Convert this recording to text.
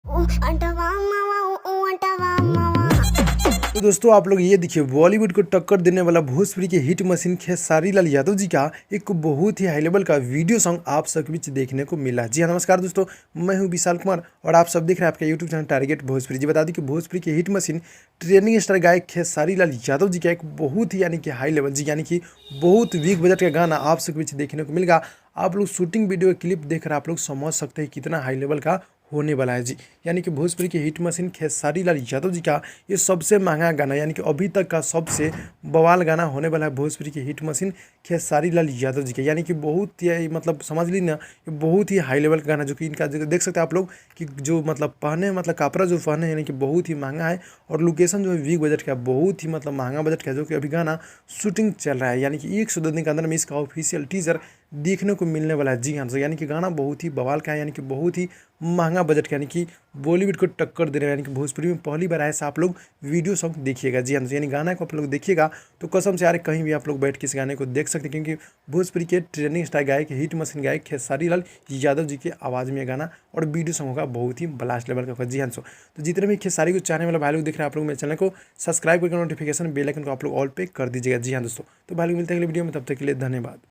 तो दोस्तों आप लोग ये देखिए, बॉलीवुड को टक्कर देने वाला भोजपुरी के हिट मशीन खेसारी लाल यादव जी का एक बहुत ही हाई लेवल का वीडियो सॉन्ग आप सबके बीच देखने को मिला। जी हाँ, नमस्कार दोस्तों, मैं हूं विशाल कुमार और आप सब देख रहे हैं आपका यूट्यूब चैनल टारगेट भोजपुरी। जी बता दें कि भोजपुरी के हिट मशीन ट्रेंडिंग स्टार गायक खेसारी लाल यादव जी का एक बहुत ही यानी कि हाई लेवल जी यानी कि बहुत बिग बजट का गाना आप सबके बीच देखने को मिलेगा। आप लोग शूटिंग वीडियो क्लिप देखकर आप लोग समझ सकते हैं कितना हाई लेवल का होने वाला है जी। यानी कि भोजपुरी के हिट मशीन खेसारी लाल यादव जी का ये सबसे महंगा गाना यानी कि अभी तक का सबसे बवाल गाना होने वाला है भोजपुरी के हिट मशीन खेसारी लाल यादव जी का। यानी कि बहुत ही मतलब समझ लीजिए ना, ये बहुत ही हाई लेवल का गाना जो कि इनका जो देख सकते हैं आप लोग कि जो मतलब पहने मतलब कपड़ा जो पहने यानी कि बहुत ही महंगा है और लोकेशन जो है बिग बजट का बहुत ही मतलब महंगा बजट का है, जो कि अभी गाना शूटिंग चल रहा है। यानी कि 102 दिन के अंदर में इसका ऑफिशियल टीजर देखने को मिलने वाला है। जी हाँ, यानी कि गाना बहुत ही बवाल का है, यानी कि बहुत ही महंगा बजट का, यानी कि बॉलीवुड को टक्कर दे रहा है। यानी कि भोजपुरी में पहली बार ऐसा आप लोग वीडियो सॉन्ग देखिएगा। जी हाँ, यानी गाना को आप लोग देखिएगा तो कसम से यार कहीं भी आप लोग बैठ के इस गाने को देख सकते हैं, क्योंकि भोजपुरी के ट्रेंडिंग स्टार गायक हिट मशीन गायक खेसारी लाल यादव जी के आवाज़ में गाना और वीडियो सॉन्ग होगा बहुत ही ब्लास्ट लेवल का होगा। जी हाँ, तो जितने भी खेसारी को चाहने वाले भाई लोग देख रहे हैं, आप लोग मेरे चैनल को सब्सक्राइब करके नोटिफिकेशन बेल आइकन को आप लोग ऑल पे कर दीजिएगा। जी हाँ दोस्तों, तो भाई लोग मिलते हैं अगले वीडियो में, तब तक के लिए धन्यवाद।